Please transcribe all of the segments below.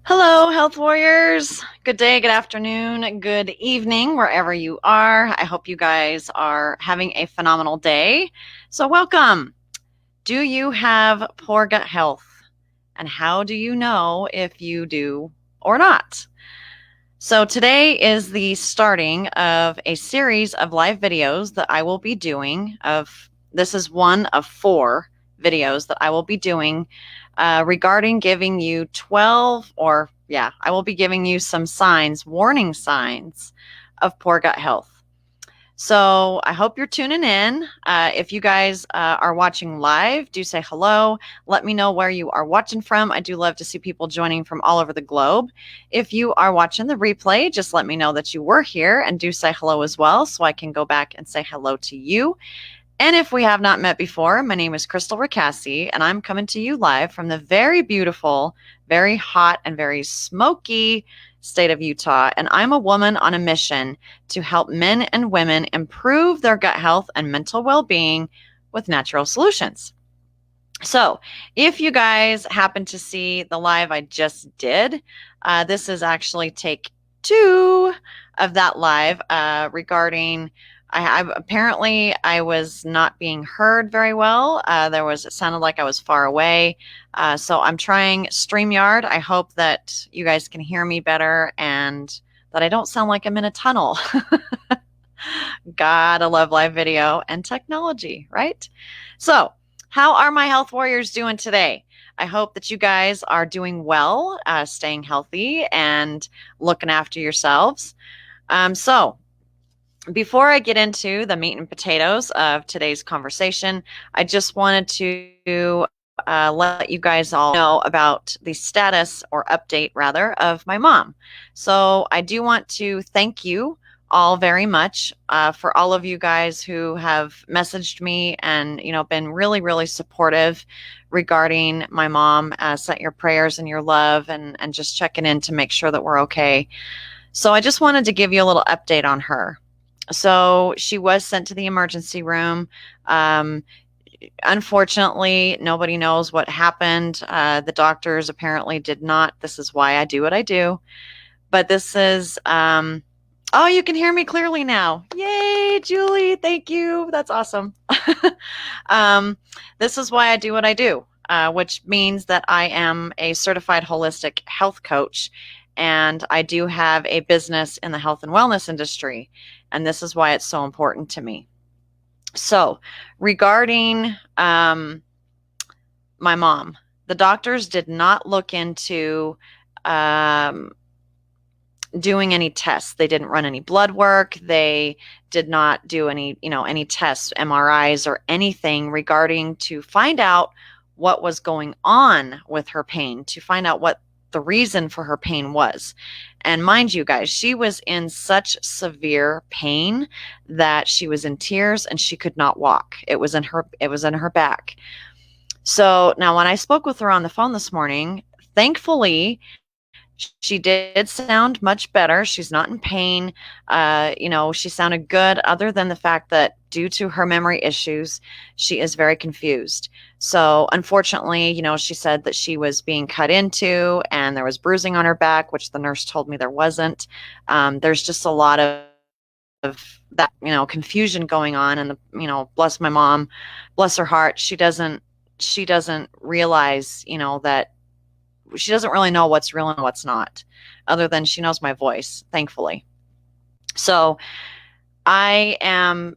Hello, health warriors. Good day, good afternoon, good evening, wherever you are. I hope you guys are having a phenomenal day. So, welcome. Do you have poor gut health? And how do you know if you do or not? So, today is the starting of a series of live videos that I will be doing. This is one of four videos that I will be doing regarding giving you 12, or yeah, I will be giving you some signs, warning signs of poor gut health. So I hope you're tuning in. If you guys are watching live, do say hello. Let me know where you are watching from. I do love to see people joining from all over the globe. If you are watching the replay, just let me know that you were here and do say hello as well so I can go back and say hello to you. And if we have not met before, my name is Crystal Ricassi, and I'm coming to you live from the very beautiful, very hot, and very smoky state of Utah. And I'm a woman on a mission to help men and women improve their gut health and mental well being with natural solutions. So, if you guys happen to see the live I just did, this is actually take two of that live regarding. Apparently I was not being heard very well. It sounded like I was far away. So I'm trying StreamYard. I hope that you guys can hear me better and that I don't sound like I'm in a tunnel. Gotta love live video and technology, right? So, how are my health warriors doing today? I hope that you guys are doing well, staying healthy, and looking after yourselves. So, before I get into the meat and potatoes of today's conversation, I just wanted to let you guys all know about the status or update, rather, of my mom. So I do want to thank you all very much for all of you guys who have messaged me and been really, really supportive regarding my mom. Sent your prayers and your love and just checking in to make sure that we're okay. So I just wanted to give you a little update on her. So she was sent to the emergency room. Unfortunately, nobody knows what happened. The doctors apparently did not. This is why I do what I do. But this is, oh, you can hear me clearly now. Yay, Julie. Thank you. That's awesome. um, this is why I do what I do, which means that I am a certified holistic health coach. And I do have a business in the health and wellness industry. And this is why it's so important to me. So, regarding my mom, the doctors did not look into doing any tests. They didn't run any blood work. They did not do any tests, MRIs, or anything regarding to find out what was going on with her pain, to find out what the reason for her pain was. And mind you guys, she was in such severe pain that she was in tears and she could not walk. It was in her back. So now when I spoke with her on the phone this morning, thankfully she did sound much better. She's not in pain. She sounded good, other than the fact that due to her memory issues, she is very confused. So unfortunately, she said that she was being cut into and there was bruising on her back, which the nurse told me there wasn't. There's just a lot of that, confusion going on. And bless my mom, bless her heart. She doesn't realize, that she doesn't really know what's real and what's not, other than she knows my voice, thankfully. So I am,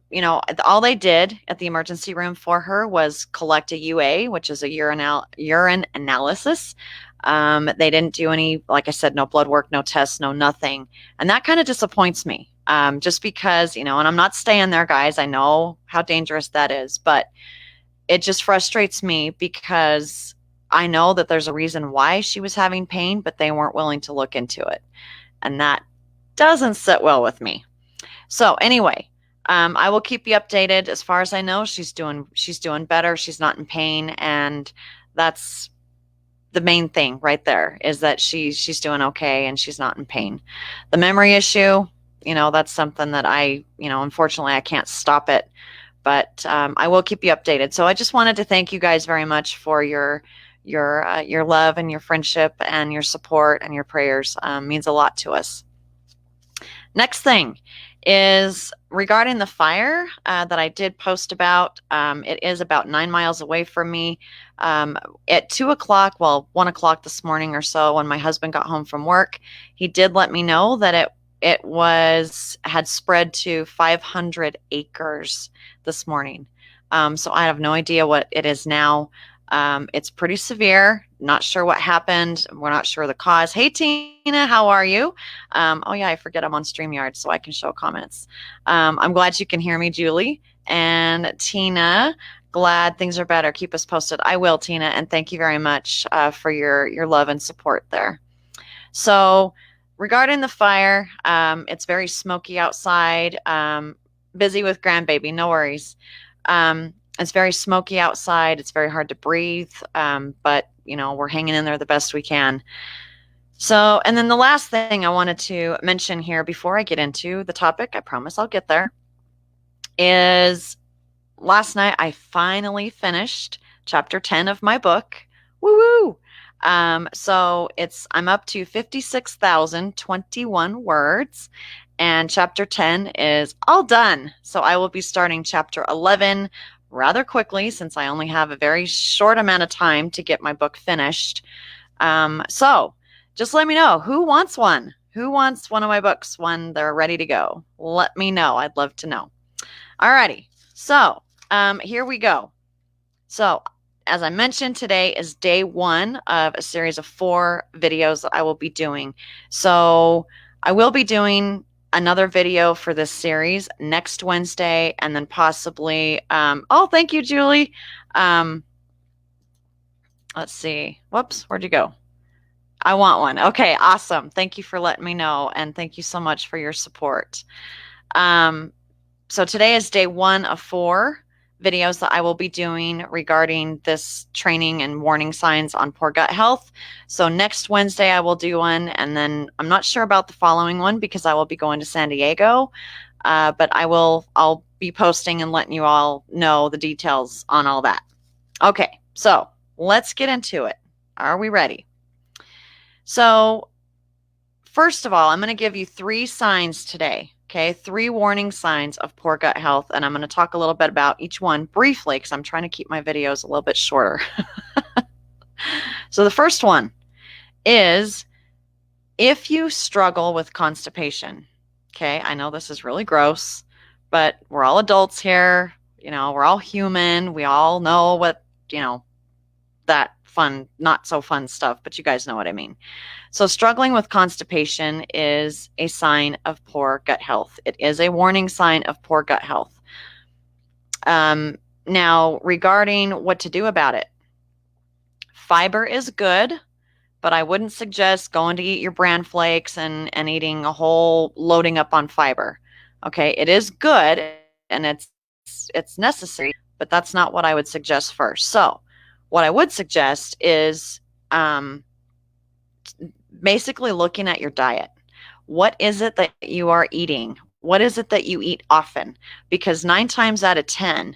all they did at the emergency room for her was collect a UA, which is a urine analysis. They didn't do any, like I said, no blood work, no tests, no nothing. And that kind of disappoints me, just because, and I'm not staying there, guys. I know how dangerous that is, but it just frustrates me because I know that there's a reason why she was having pain, but they weren't willing to look into it. And that doesn't sit well with me. So anyway, I will keep you updated. As far as I know, she's doing better. She's not in pain. And that's the main thing right there, is that she's doing okay and she's not in pain. The memory issue, that's something that unfortunately I can't stop it, but I will keep you updated. So I just wanted to thank you guys very much for your your love and your friendship and your support and your prayers means a lot to us. Next thing is regarding the fire that I did post about. It is about 9 miles away from me. At 2 o'clock, well, 1 o'clock this morning or so, when my husband got home from work, he did let me know that it had spread to 500 acres this morning. So I have no idea what it is now. It's pretty severe. Not sure what happened. We're not sure the cause. Hey, Tina, how are you? Oh, yeah, I forget I'm on StreamYard, so I can show comments. I'm glad you can hear me, Julie. And Tina, glad things are better. Keep us posted. I will, Tina, and thank you very much for your love and support there. So regarding the fire, it's very smoky outside. Busy with grandbaby, no worries. It's very smoky outside. It's very hard to breathe, but we're hanging in there the best we can. So, and then the last thing I wanted to mention here before I get into the topic, I promise I'll get there, is last night I finally finished chapter 10 of my book. Woo-woo! So I'm up to 56,021 words, and chapter 10 is all done. So I will be starting chapter 11 rather quickly, since I only have a very short amount of time to get my book finished. So just let me know, who wants one? Who wants one of my books when they're ready to go? Let me know. I'd love to know. Alrighty. So here we go. So as I mentioned, today is day 1 of a series of 4 videos that I will be doing. So I will be doing another video for this series next Wednesday, and then possibly, oh, thank you, Julie. Let's see. Whoops, where'd you go? I want one. Okay, awesome. Thank you for letting me know, and thank you so much for your support. So today is day 1 of 4 videos that I will be doing regarding this training and warning signs on poor gut health. So next Wednesday I will do one, and then I'm not sure about the following one because I will be going to San Diego, but I'll be posting and letting you all know the details on all that. Okay, so let's get into it. Are we ready? So first of all, I'm going to give you 3 signs today. Okay, 3 warning signs of poor gut health, and I'm going to talk a little bit about each one briefly because I'm trying to keep my videos a little bit shorter. So the first one is if you struggle with constipation. Okay, I know this is really gross, but we're all adults here. We're all human. We all know what, that fun, not so fun stuff, but you guys know what I mean. So struggling with constipation is a sign of poor gut health. It is a warning sign of poor gut health. Now, regarding what to do about it, fiber is good, but I wouldn't suggest going to eat your bran flakes and eating a whole loading up on fiber. Okay, it is good and it's necessary, but that's not what I would suggest first. So what I would suggest is basically looking at your diet. What is it that you are eating? What is it that you eat often? Because 9 times out of 10,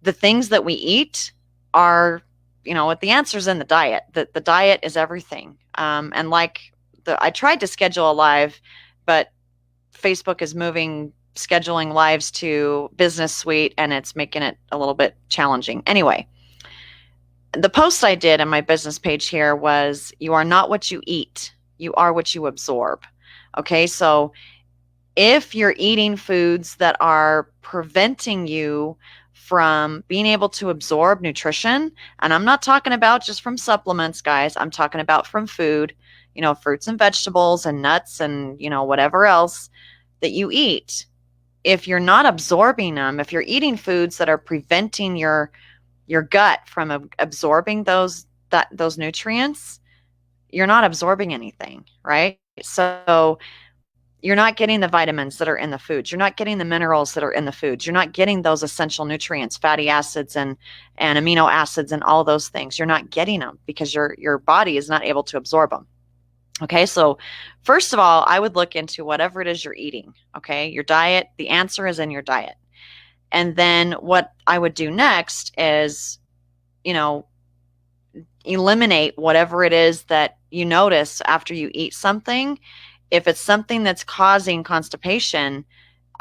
the things that we eat are, the answer's in the diet. The diet is everything. And I tried to schedule a live, but Facebook is moving scheduling lives to Business Suite, and it's making it a little bit challenging. Anyway, the post I did on my business page here was, you are not what you eat. You are what you absorb. Okay, so if you're eating foods that are preventing you from being able to absorb nutrition, and I'm not talking about just from supplements, guys, I'm talking about from food, fruits and vegetables and nuts and, whatever else that you eat. If you're not absorbing them, if you're eating foods that are preventing your gut from absorbing those nutrients, you're not absorbing anything, right? So you're not getting the vitamins that are in the foods. You're not getting the minerals that are in the foods. You're not getting those essential nutrients, fatty acids and amino acids and all those things. You're not getting them because your body is not able to absorb them. Okay, so first of all, I would look into whatever it is you're eating. Okay, your diet, the answer is in your diet. And then what I would do next is, eliminate whatever it is that you notice after you eat something. If it's something that's causing constipation,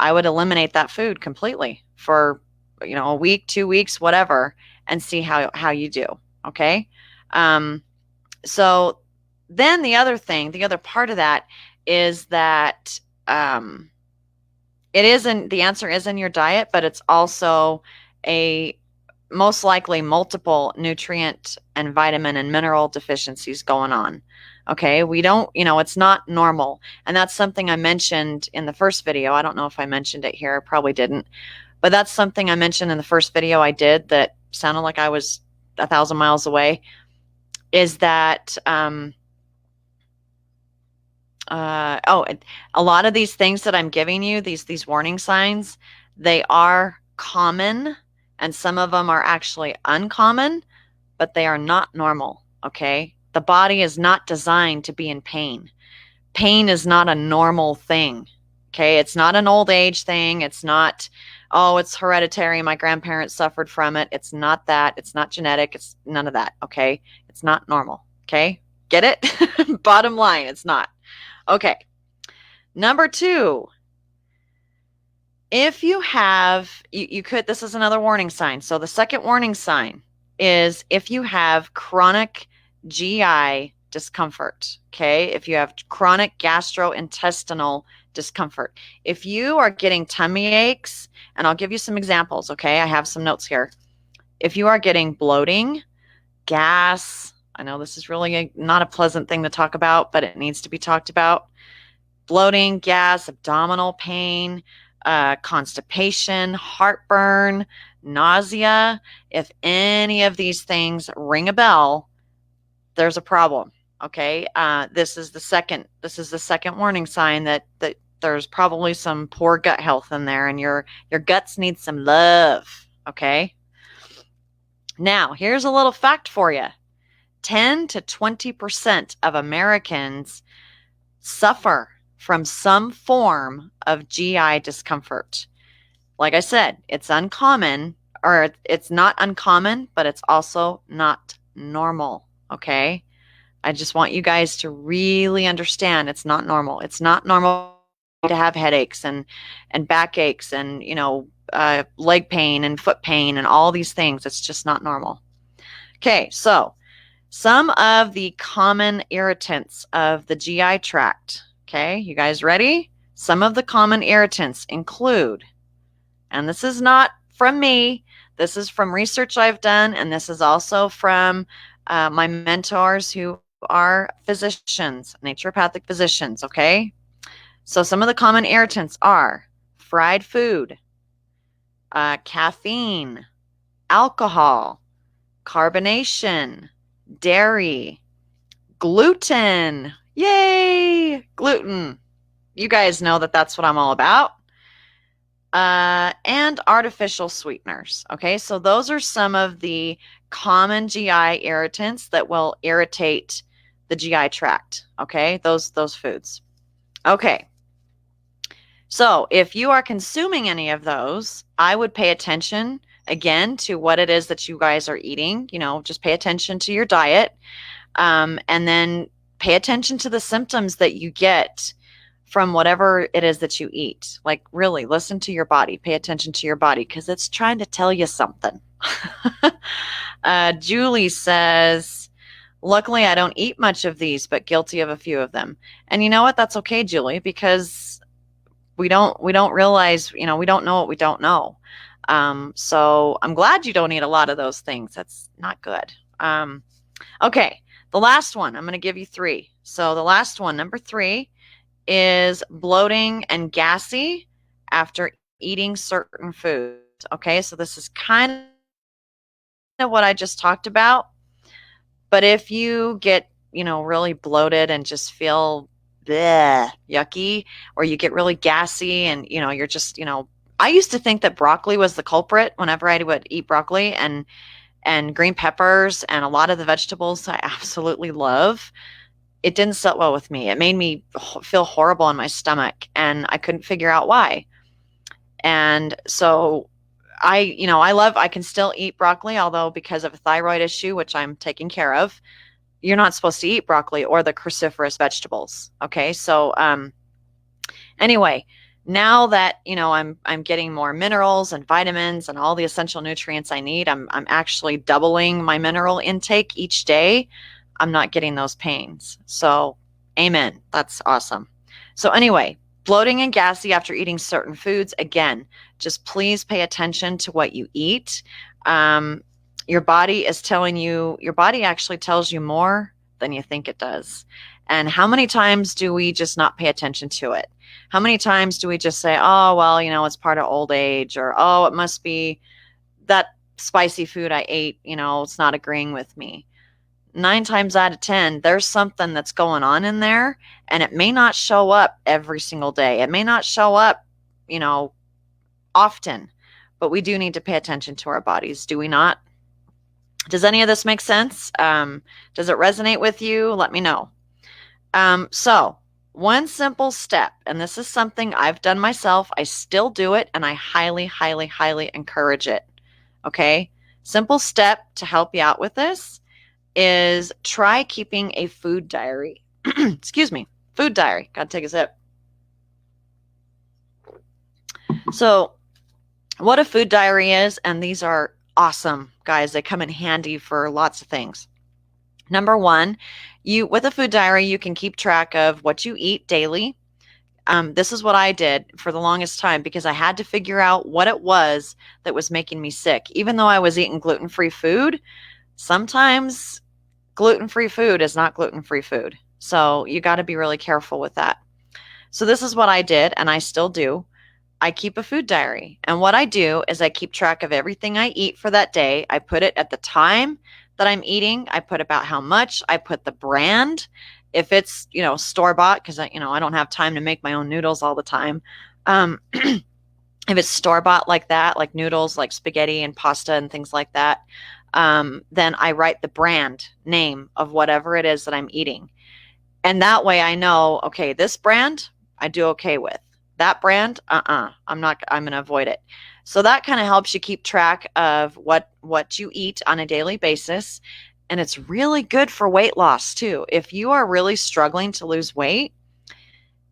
I would eliminate that food completely for, a week, 2 weeks, whatever, and see how you do. Okay. So then the other part of that is that the answer is in your diet, but it's also a most likely multiple nutrient and vitamin and mineral deficiencies going on. Okay. We don't, it's not normal. And that's something I mentioned in the first video. I don't know if I mentioned it here. I probably didn't, but that's something I mentioned in the first video I did that sounded like I was 1,000 miles away, is that, a lot of these things that I'm giving you, these warning signs, they are common, and some of them are actually uncommon, but they are not normal. Okay. The body is not designed to be in pain. Pain is not a normal thing. Okay. It's not an old age thing. It's not, oh, it's hereditary. My grandparents suffered from it. It's not that. It's not genetic. It's none of that. Okay. It's not normal. Okay. Get it? Bottom line, it's not. Okay. Number 2, if you have, you could, this is another warning sign. So the second warning sign is if you have chronic GI discomfort. Okay. If you have chronic gastrointestinal discomfort, if you are getting tummy aches, and I'll give you some examples. Okay. I have some notes here. If you are getting bloating, gas, I know this is really not a pleasant thing to talk about, but it needs to be talked about. Bloating, gas, abdominal pain, constipation, heartburn, nausea. If any of these things ring a bell, there's a problem. Okay. This is the second warning sign that there's probably some poor gut health in there, and your guts need some love. Okay. Now, here's a little fact for you. 10 to 20% of Americans suffer from some form of GI discomfort. Like I said, it's uncommon, or it's not uncommon, but it's also not normal. Okay. I just want you guys to really understand it's not normal. It's not normal to have headaches and backaches and, leg pain and foot pain and all these things. It's just not normal. Okay. So some of the common irritants of the GI tract. Okay, you guys ready? Some of the common irritants include, and this is not from me, this is from research I've done, and this is also from my mentors who are physicians, naturopathic physicians. Okay, so some of the common irritants are fried food, caffeine, alcohol, carbonation, dairy, gluten. Yay, gluten. You guys know that that's what I'm all about. And artificial sweeteners. Okay, so those are some of the common GI irritants that will irritate the GI tract. Okay, those foods. Okay, so if you are consuming any of those, I would pay attention again to what it is that you guys are eating. Just pay attention to your diet, and then pay attention to the symptoms that you get from whatever it is that you eat. Like, really listen to your body, pay attention to your body, because it's trying to tell you something. Julie says, luckily I don't eat much of these, but guilty of a few of them. And you know what? That's okay, Julie, because we don't realize, we don't know what we don't know. So I'm glad you don't eat a lot of those things. That's not good. Okay. The last one, I'm going to give you 3. So the last one, number 3, is bloating and gassy after eating certain foods. Okay, so this is kind of what I just talked about. But if you get, really bloated and just feel bleh, yucky, or you get really gassy and, you're just, I used to think that broccoli was the culprit whenever I would eat broccoli, and green peppers and a lot of the vegetables I absolutely love. It didn't sit well with me. It made me feel horrible in my stomach, and I couldn't figure out why. And so I can still eat broccoli, although because of a thyroid issue, which I'm taking care of, you're not supposed to eat broccoli or the cruciferous vegetables. Okay. So, anyway, now that, I'm getting more minerals and vitamins and all the essential nutrients I need, I'm actually doubling my mineral intake each day. I'm not getting those pains. So, amen. That's awesome. So, anyway, bloating and gassy after eating certain foods, again, just please pay attention to what you eat. Um, your body is telling you, your body actually tells you more than you think it does. And how many times do we just not pay attention to it? How many times do we just say, oh, well, it's part of old age, or, oh, it must be that spicy food I ate, it's not agreeing with me. 9 times out of 10, there's something that's going on in there, and it may not show up every single day. It may not show up, often, but we do need to pay attention to our bodies, do we not? Does any of this make sense? Does it resonate with you? Let me know. So, one simple step, and this is something I've done myself, I still do it, and I highly, highly, highly encourage it. Okay? Simple step to help you out with this is try keeping a food diary. Excuse me, food diary. Gotta take a sip. So, what a food diary is, and these are awesome, guys. They come in handy for lots of things. Number one, with a food diary, you can keep track of what you eat daily. This is what I did for the longest time because I had to figure out what it was that was making me sick. Even though I was eating gluten-free food, sometimes gluten-free food is not gluten-free food. So you got to be really careful with that. So this is what I did, and I still do. I keep a food diary. And what I do is I keep track of everything I eat for that day. I put it at the time that I'm eating. I put about how much. I put the brand. If it's, store-bought, because I don't have time to make my own noodles all the time. If it's store-bought like that, like noodles, like spaghetti and pasta and things like that, then I write the brand name of whatever it is that I'm eating. And that way I know, okay, this brand I do okay with. That brand, I'm going to avoid it. So that kind of helps you keep track of what you eat on a daily basis. And it's really good for weight loss too. If you are really struggling to lose weight,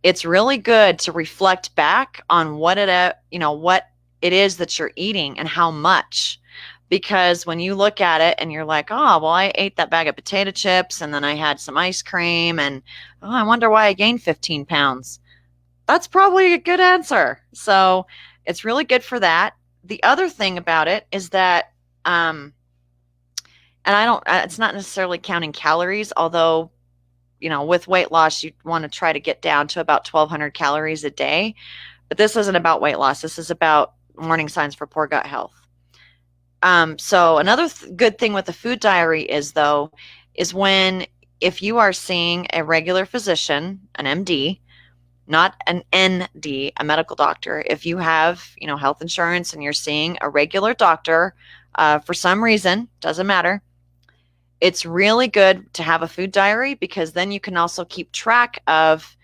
it's really good to reflect back on what it is that you're eating and how much. Because when you look at it and you're like, oh, well, I ate that bag of potato chips and then I had some ice cream and I wonder why I gained 15 pounds. That's probably a good answer. So it's really good for that. The other thing about it is that, and it's not necessarily counting calories, although, with weight loss, you want to try to get down to about 1,200 calories a day. But this isn't about weight loss. This is about warning signs for poor gut health. So another good thing with the food diary is if you are seeing a regular physician, an MD, not an ND, a medical doctor. If you have, health insurance and you're seeing a regular doctor, for some reason, doesn't matter, it's really good to have a food diary because then you can also keep track of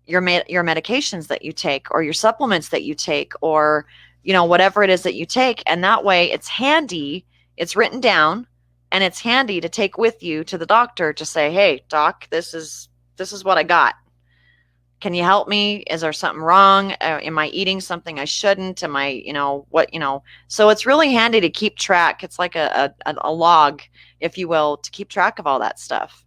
your medications that you take or your supplements that you take or, whatever it is that you take. And that way it's handy, it's written down, and it's handy to take with you to the doctor to say, hey, doc, this is what I got. Can you help me? Is there something wrong? Am I eating something I shouldn't? Am I, So it's really handy to keep track. It's like a log, if you will, to keep track of all that stuff.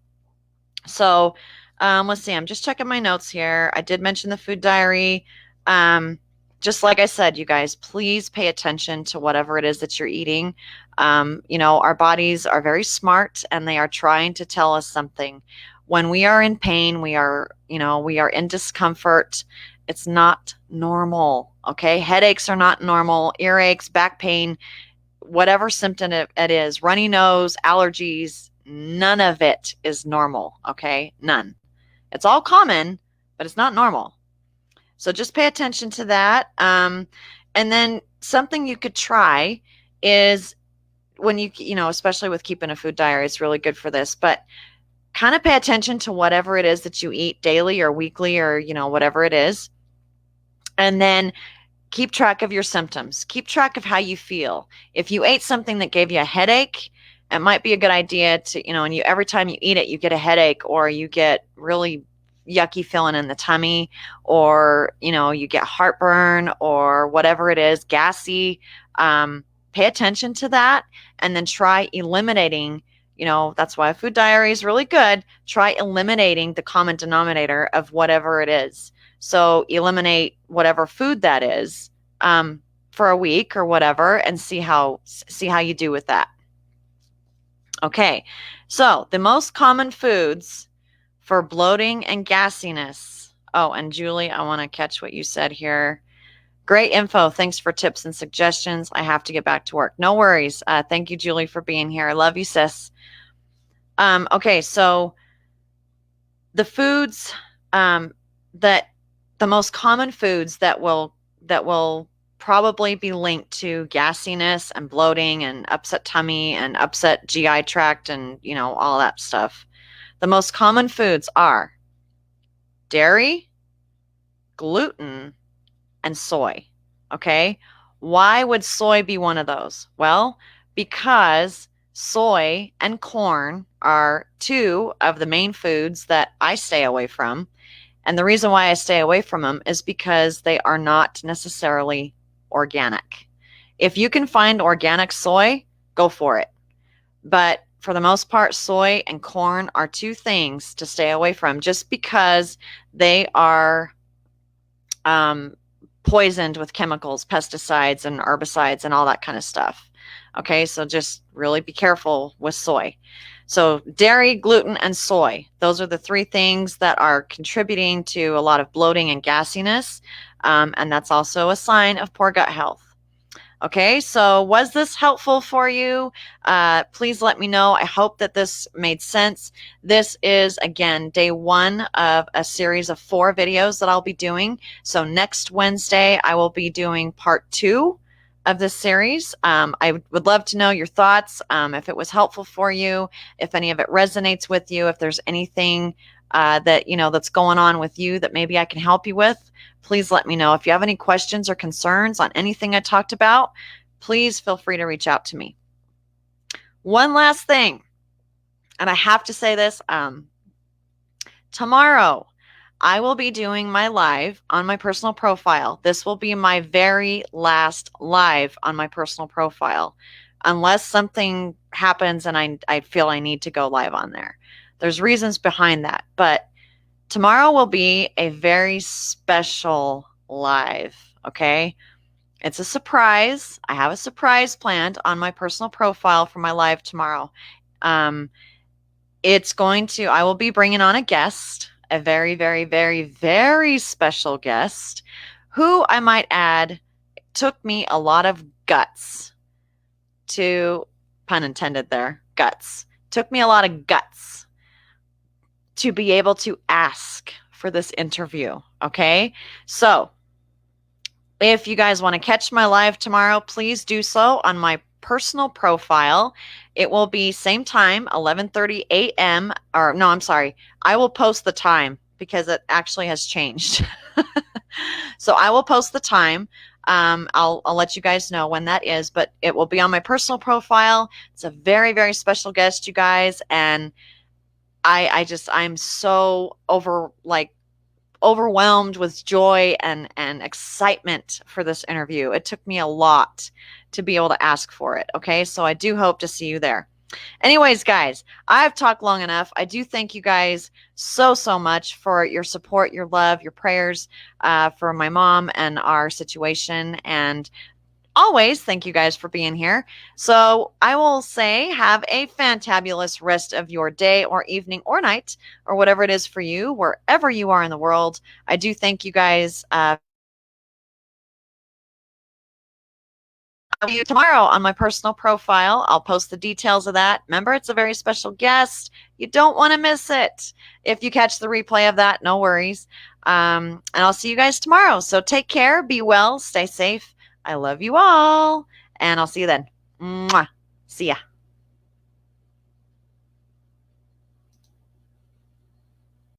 So let's see. I'm just checking my notes here. I did mention the food diary. Just like I said, you guys, please pay attention to whatever it is that you're eating. Our bodies are very smart and they are trying to tell us something. When we are in pain, we are in discomfort. It's not normal. Okay. Headaches are not normal. Earaches, back pain, whatever symptom it is, runny nose, allergies, none of it is normal. Okay. None. It's all common, but it's not normal. So just pay attention to that. And then something you could try is when especially with keeping a food diary, it's really good for this, but kind of pay attention to whatever it is that you eat daily or weekly or, whatever it is. And then keep track of your symptoms. Keep track of how you feel. If you ate something that gave you a headache, it might be a good idea to, and you every time you eat it, you get a headache or you get really yucky feeling in the tummy, or you get heartburn or whatever it is, gassy. Pay attention to that, and then try eliminating. That's why a food diary is really good. Try eliminating the common denominator of whatever it is. So eliminate whatever food that is, for a week or whatever, and see how you do with that. Okay, so the most common foods for bloating and gassiness. Oh, and Julie, I want to catch what you said here. Great info. Thanks for tips and suggestions. I have to get back to work. No worries. Thank you, Julie, for being here. I love you, sis. Okay, so the foods that the most common foods that will probably be linked to gassiness and bloating and upset tummy and upset GI tract and all that stuff. The most common foods are dairy, gluten, and soy. Okay? Why would soy be one of those? Well, because soy and corn are two of the main foods that I stay away from. And the reason why I stay away from them is because they are not necessarily organic. If you can find organic soy, go for it. But for the most part, soy and corn are two things to stay away from, just because they are poisoned with chemicals, pesticides and herbicides and all that kind of stuff. Okay, so just really be careful with soy. So dairy, gluten, and soy, those are the three things that are contributing to a lot of bloating and gassiness. And that's also a sign of poor gut health. Okay, so was this helpful for you? Please let me know. I hope that this made sense. This is, again, day 1 of a series of 4 videos that I'll be doing. So next Wednesday, I will be doing part 2 of this series. I would love to know your thoughts, if it was helpful for you, if any of it resonates with you, if there's anything that, that's going on with you that maybe I can help you with. Please let me know. If you have any questions or concerns on anything I talked about, please feel free to reach out to me. One last thing, and I have to say this, tomorrow I will be doing my live on my personal profile. This will be my very last live on my personal profile, unless something happens and I feel I need to go live on there. There's reasons behind that, but tomorrow will be a very special live, okay? It's a surprise. I have a surprise planned on my personal profile for my live tomorrow. I will be bringing on a guest, a very, very, very, very special guest, who I might add took me a lot of guts to, pun intended there, guts. Took me a lot of guts to be able to ask for this interview. Okay. So if you guys want to catch my live tomorrow, please do so on my personal profile. It will be same time, 11:30 a.m. or no, I'm sorry. I will post the time because it actually has changed. So I will post the time. I'll let you guys know when that is, but it will be on my personal profile. It's a very, very special guest, you guys. And I'm so overwhelmed with joy and excitement for this interview. It took me a lot to be able to ask for it. Okay. So I do hope to see you there. Anyways, guys, I've talked long enough. I do thank you guys so much for your support, your love, your prayers, for my mom and our situation. And always thank you guys for being here. So I will say have a fantabulous rest of your day or evening or night or whatever it is for you, wherever you are in the world. I do thank you guys. I'll see you tomorrow on my personal profile. I'll post the details of that. Remember, it's a very special guest. You don't want to miss it. If you catch the replay of that, no worries. And I'll see you guys tomorrow. So take care, be well, stay safe. I love you all, and I'll see you then. Mwah. See ya.